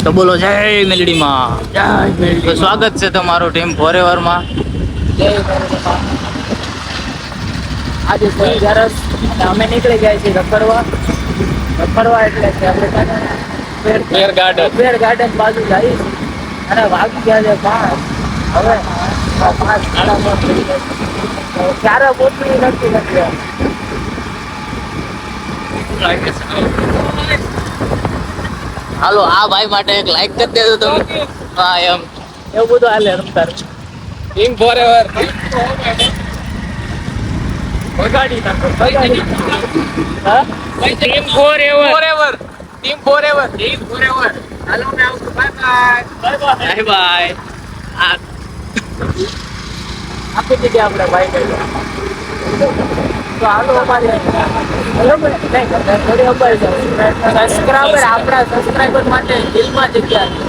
તો બોલો જય મેલડીમાં, જય મેલડી. તો સ્વાગત છે તમારું ટીમ ફોરેવરમાં. જય મેલડીમાં. આજે સરસ અમે નીકળી ગયા છીએ રખડવા એટલે કે આપણે બેર ગાર્ડન બાજુ જઈએ અને વાગી ગયા છે 5. હવે 5:30 થઈ ગયા ક્યારે પહોંચવી નથી. હાલો આ ભાઈ માટે એક લાઈક કરી દેજો તમે. હા એમ એવું બધું હાલે રમતા ટીમ ફોરએવર બગાડી નાખો. હા ટીમ ફોરએવર હાલો મે આવશું. Bye bye. આપી દીધી આપણે ભાઈ કઈ તો હાલો અમારે બરોબર થોડી અપાઈ જાવ. સબસ્ક્રાઈબર આપણા સબસ્ક્રાઈબર માટે દિલમાં જગ્યા છે.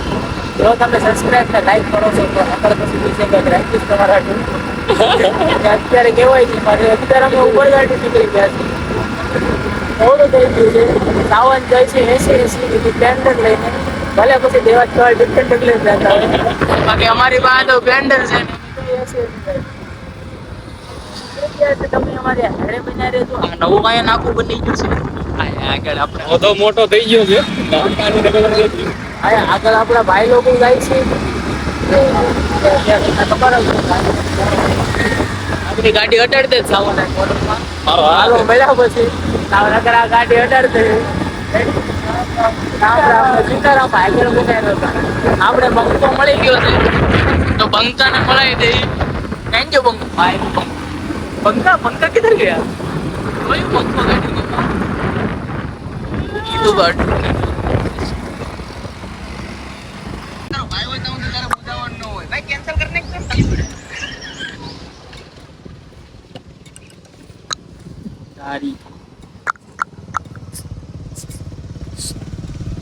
જો તમે સબસ્ક્રાઈબ ને લાઈક કરો છો તો આગળ પછી બીજે કંઈક રાખીશ તમારા અત્યારે કહેવાય છે મારે અત્યારે અમે ઉબરગાડી નીકળી ગયા છીએ. થોડું થઈ ગયું છે. સાવન જાય છે 80 ટેન્ડર લઈને, ભલે પછી દેવા છ ડિફેન્ડર લઈને જતા હોય. બાકી અમારી પાસે તો બ્લેન્ડર છે ને તમે અમારે હારે બન્યા રહેજો. આ નવું અહીંયા નાખું બની ગયું છે. આગળ આપણે તો મોટો થઈ ગયો છે. આગળ આપણા ભાઈ લોકો જાય છે. આપણી ગાડી અડાડી દે સાવના મોડલમાં. હાલો મળ્યા પછી સાવનગર આ ગાડી અડાડી દે. સીતારામ આગળ મુકાય નતા. આપણે બંકો મળી ગયો છે તો બંકાને મળાવી દે. થેન્ક યુ બંકો ભાઈ. पंखा किधर गया? वही पंखा गाड़ी में तो बट भाई वो तो जरा बुझावन न હોય भाई कैंसिल करने के गाड़ी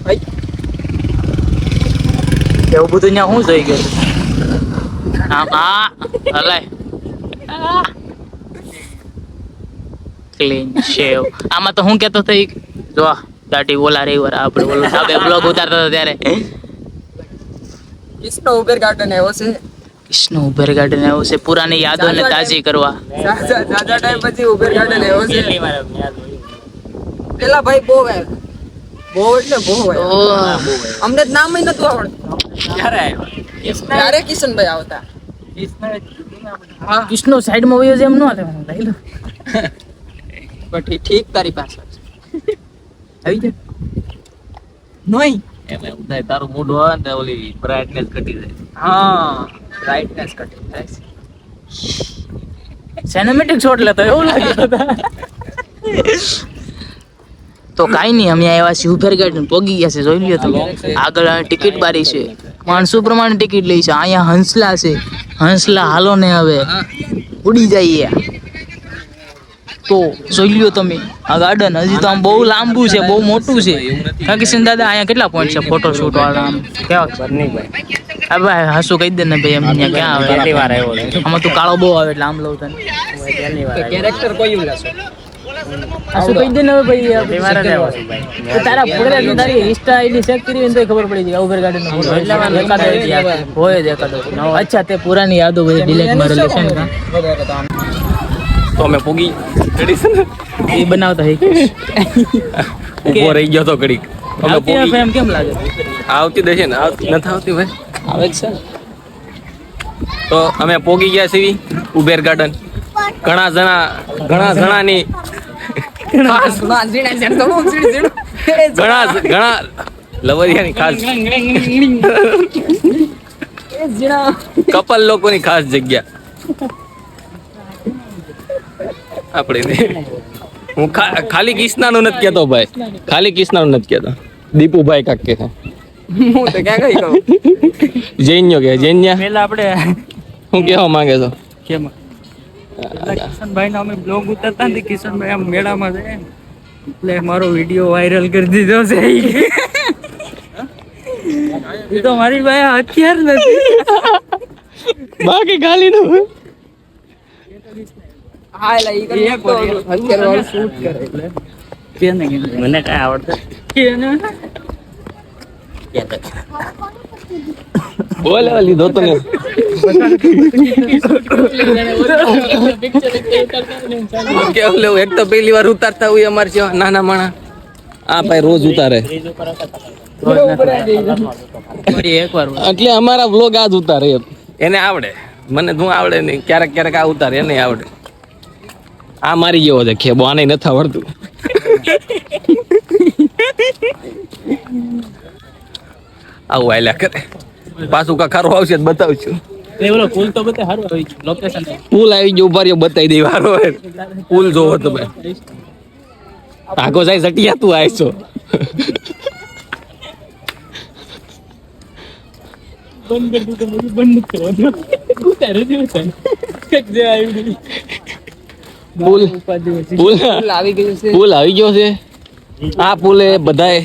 ભાઈ એવું બધું ત્યાં શું થઈ ગયું? આમાં હલાય ક્લીન શેવ. આમાં તો હું કેતો થઈ જો ગાડી બોલા રહી વાર આપણે બોલો સાબે બ્લોગ ઉતારતા હતા ત્યારે કિસનો ઉબેર ગાર્ડન આવ્યો છે. કૃષ્ણ ઉબેર ગાર્ડન આવ્યો છે પુરાની યાદોને તાજી કરવા. જાજા ટાઈમ પછી ઉબેર ગાર્ડન આવ્યો છે. પેલા ભાઈ બહુ એટલે બહુ અમને નામ ય નતું આવડતું. ક્યારે કિશનભાઈ આવતા. કૃષ્ણ સાઈડમાં વયો છે એમ ન લઈ લો. બટ ઠીક તારી પાસે આવી જાય નહીં એમ એવું થાય તારું મૂડ હોય ને ઓલી બ્રાઇટનેસ ઘટી જાય. હા બ્રાઇટનેસ ઘટી જાય. સિનેમેટિક શોટ લેતો એવું લાગે. તો કાઈ નહીં અમે આવ્યા છીએ ઉબેર ગાર્ડન પોગી ગયા છે. જોઈ લ્યો તમે આગળ ટિકિટ બારી છે. માણસો પ્રમાણે ટિકિટ લઈ છે. અહીંયા હંસલા છે. હંસલા હાલો ને હવે ઉડી જઈએ. તો જોઈ લ્યો તમે આ ગાર્ડન હજી તો આમ બહુ લાંબુ છે, બહુ મોટું છે. કિશન દાદા અહીંયા કેટલા પોઈન્ટ છે ફોટોશૂટ વાળા? આમ કેવા હા ભાઈ હાસુ કહી દે ને ભાઈ એમ અહીંયા ક્યાં આવે? આમાં તું કાળો બહુ આવે એટલે આમ લઉં તને કેરેક્ટર કોઈ લેશો હાસુ કહી દે ને ભાઈ. તારા પગલે તારી ઇન્સ્ટા આઈડી ચેક કરી ને તો ખબર પડી જાય ઉબેર ગાર્ડન નો ફોટો હોય જ એકાદો. અચ્છા તે પુરાની યાદો બધી ડિલીટ મારેલી છે ને. તો અમે પૂગી એ બનાવતા હે ઉભો રહી ગયો તો ઘડીક. અમે પૂગી એમ કેમ લાગે? આવતી દેશે ને નથી આવતી ભાઈ આવે જ છે. તો અમે પોગી ગયા છીએ ઉબેર ગાર્ડન. ઘણા જણાની ખાસ ઘણા લવરિયાની ખાસ કપલ લોકોની ખાસ જગ્યા આપણે. હું ખાલી કિસનાનું નથી કહેતો ભાઈ, ખાલી કિસનાનું નથી કહેતો. દીપુભાઈ કાક કે હું તો ક્યાં ગઈ કહું જૈન્યો કે જૈન્યા પેલા આપણે હું કહેવા માંગે છો? કેમ કિશનભાઈ નો અમે બ્લોગ ઉતારતા ને કિશનભાઈ આમ મેળામાં છે એટલે મારો વિડીયો વાયરલ કરી દીધો છે. એ તો મારી ભાઈ હથિયાર નથી બાકી ખાલી નું હા એટલે ઈ તો અત્યારે વાળું શૂટ કરે એટલે મને કઈ આવડતું બોલે લીધો તો ને કેવું લેવું એક તો પહેલી વાર ઉતારતા હોય અમારે જેવા નાના માણા આ ભાઈ રોજ ઉતારે એટલે અમારા વ્લોગ આજ ઉતારે એને આવડે મને શું આવડે નહીં ક્યારેક ક્યારેક આ ઉતારે એને આવડે આ મારી જેવો છે ખેબો આને નથી આવડતું આવું આયલા કરે પાછું કા ખરો આવશે તો બતાવશું પુલ આવી ગયો ઉભા રહ્યો બતાવી દઈ વારો પુલ જોવો તમે આગો જાય સટિયા તું આવીશો પુલ આવી ગયો છે આ પુલે બધાય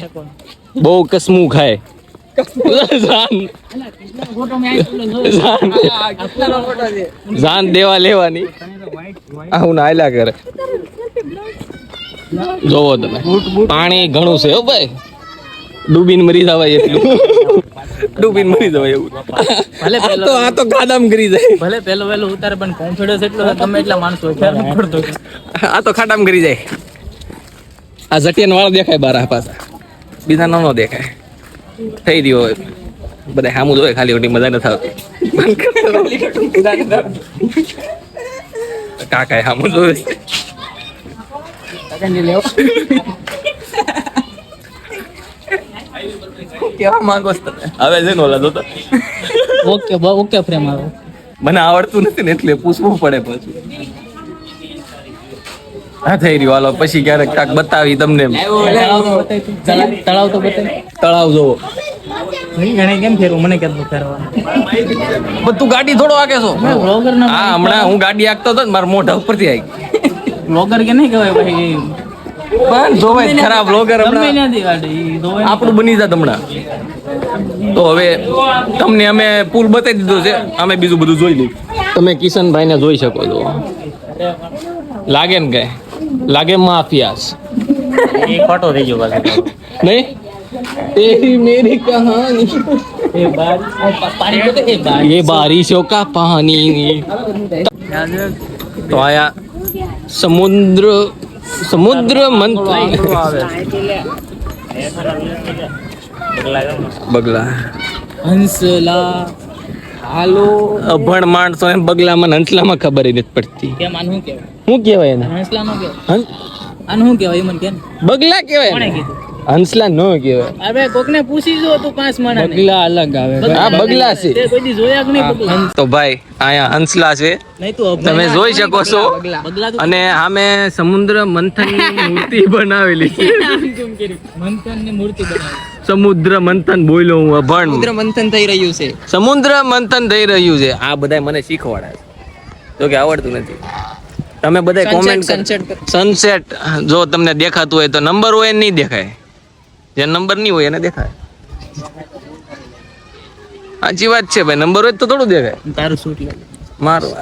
બહુ કસમું ખાય જાન દેવા લેવાની આવું નાયલા કરે જોવો તમે પાણી ઘણું છે હો ભાઈ ડૂબીને મરી જવાય એટલું ડૂબીને મરી જવાય એવું આ તો ગાડામાં ગરી જાય ભલે પેલો ઉતારે પણ કોન્ફિડન્સ એટલો ગમે એટલા માણસો આ તો ખાડામાં ગરી જાય આ જટિયાન વાળ દેખાય બાર પાછા બીજા નો દેખાય થઈ રહ્યો હોય બધા સામું જોવે ખાલી ઓટી મજા નથી આવતી કાકા સામું જોવે કેવા માંગો છો તમે હવે છે ને ઓલા જોતો ઓકે ફ્રેમ આવે મને આવડતું નથી ને એટલે પૂછવું પડે પછી હા થઈ રહ્યું હાલો પછી ક્યારેક કાક બતાવી તમને તળાવ તો બતાવી તળાવ જોવો ઘણી કેમ ફેરવું મને કેમ ફેરવાનું પણ તું ગાડી થોડો આકે છો હા હમણાં હું ગાડી આકતો હતો ને મારા મોઢા ઉપરથી આવી બ્લોગર કે નહીં કહેવાય ભાઈ પણ જોવાય ખરાબ બ્લોગર હમણાં આપણું બની જાત હમણાં તો હવે તમને અમે પુલ બતાવી દીધો છે અમે બીજું બધું જોઈ લીધું તમે કિશનભાઈને જોઈ શકો છો લાગે ને કઈ લાગે માફિયાસ એ ખોટો થઈ ગયો પાછો નહીં तेरी मेरी कहानी ये बारिशों का पानी तो आया समुद्र मंथन બગલા હંસલા હાલો અભણ માણસો એમ બગલામાં હંસલામાં ખબર નથી પડતી કેમ આનું શું કહેવાય શું કહેવાય એને હંસલા નો કહેવાય આનું શું કહેવાય મને કેમ બગલા કહેવાય કોણે એને? કીધું હંસલા નો કહેવાય અરે કોકને પૂછી જો તું 5 માણા બગલા અલગ આવે આ બગલા છે તે કોઈ દી જોયા કે નહીં બગલા તો ભાઈ અહીંયા હંસલા છે નહીં તું તમે જોઈ શકો છો બગલા તો અને સામે સમુદ્ર મંથનની મૂર્તિ બનાવેલી છે મંથન ની મૂર્તિ બનાવી સમુદ્ર મંથન બોલ્યો હું અભણ સમુદ્ર મંથન થઈ રહ્યું છે સમુદ્ર મંથન થઈ રહ્યું છે આ બધા મને શીખવાડે છે જો કે આવડતું નથી તમે બધા કોમેન્ટ સનસેટ જો તમને દેખાતું હોય તો નંબર હોય એ નહીં દેખાય જે નંબર નહીં હોય એને દેખાય સાચી વાત છે ભાઈ નંબર હોય તો થોડું દેખાય તારું શૂટ લાગે મારું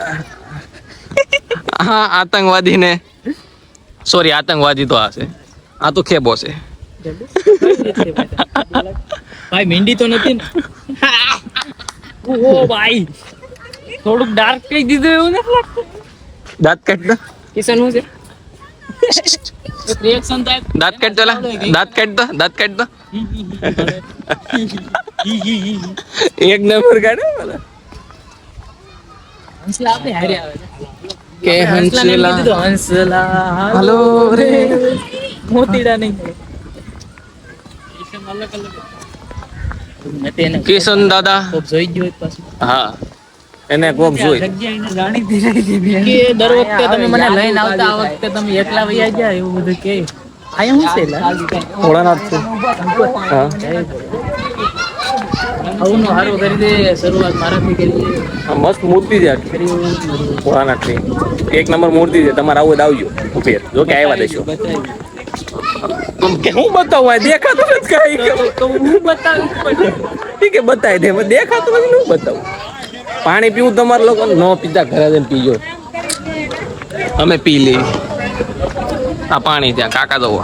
હા આતંકવાદીને સોરી આતંકવાદી તો આ છે આ તો ખેબો છે ભાઈ મેંડી તો નથી ને ઓ ભાઈ થોડુંક ડાર્ક કરી દીધું એવું નથી લાગતું દાંત કાઢ દો કિશન શું છે રિએક્શન થાય દાંત કાઢ દો દાંત કાઢ દો દાંત કાઢ દો એક નંબર કાઢે હંસલા આપણે હારે આવે કે હંસલા હંસલા હલો રે મોતીડા નહીં કિશન દાદા જોઈ ગયો પાછું હા એને કોક જોઈ કે દર વખતે તમે મને લઈને આવતા આ વખતે તમે એકલા વયા ગયા એવું બધું કે આયા શું છે ભોળાનાથ છે હા આવું હારું કરી દે શરૂઆત મારાથી કરી આ મસ્ત મૂર્તિ છે આખી ભોળાનાથની એક નંબર મૂર્તિ છે તમારે આવું જ આવજો ઉપેર જો કે આવ્યા દેશો કે હું બતાવું આ દેખાતું નથી કઈ તો હું બતાવું ઠીક છે બતાવી દે દેખાતું નથી હું બતાવું પાણી પીવું તમારે લોકો ન પીતા ઘરે જઈને પીજો અમે પી લઈએ આ પાણી ત્યાં કાકા જવો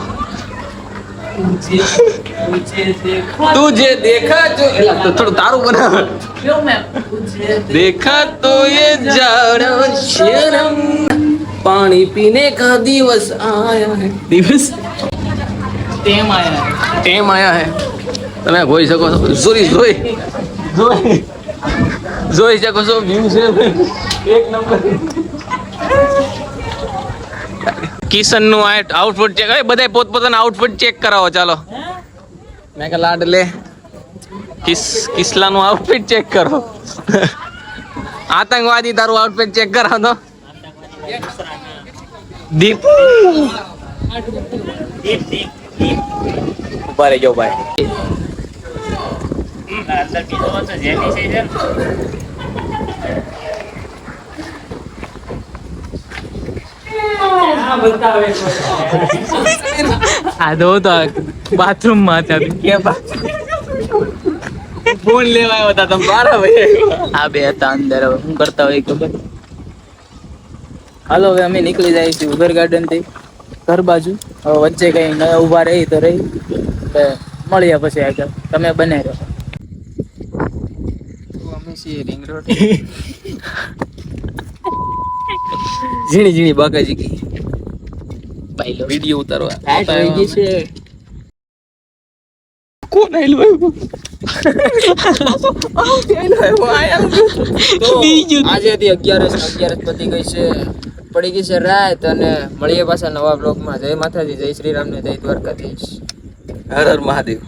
તુજે દેખા જો એલા તો થોડું તારું બનાવ देखा तो ये जाड़ा शरम पानी पीने का दिवस आया है दिवस ટેમ આયા टेम आया है તમે જોઈ શકો છો જોઈ શકો છો વ્યૂ છે એક નંબર કિશન નું આઉટફિટ ચેક હવે બધાય પોતપોતાના આઉટફિટ ચેક કરાવો ચાલો મેં કે લાડ લે કિસલા નું આઉટફિટ ચેક કરો આતંકવાદી તારું આઉટફિટ ચેક કરાવ તો દીપ ઉભા રહેજો ભાઈ આ દો તો બાથરૂમ માં હતા ફોન લેવા આવ્યા હતા તમે મારા ભાઈ આ બે હતા અંદર હવે શું કરતા હોય ખબર હાલો હવે અમે નીકળી જાય છીએ ઉગર ગાર્ડન થી ઘર બાજુ હવે વચ્ચે કઈ ન ઉભા રહી તો રહી મળીએ પછી આગળ તમે બને રહો અમે છીએ રિંગ રોડ ઝીણી ઝીણી બાકાજી કી બાઈલો વિડિયો ઉતારવા લાઈટ વહી ગઈ છે કોણ આયલું આજે હતી 11 પતી ગઈ છે પડી ગઈ છે રાત અને મળીએ પાછા નવા બ્લોગમાં જય માતાજી જય શ્રી રામ ને જય દ્વારકાધીશ હર હર મહાદેવ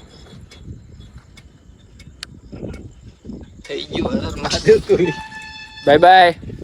થઈ ગયું હર હર મહાદેવ તો બાય બાય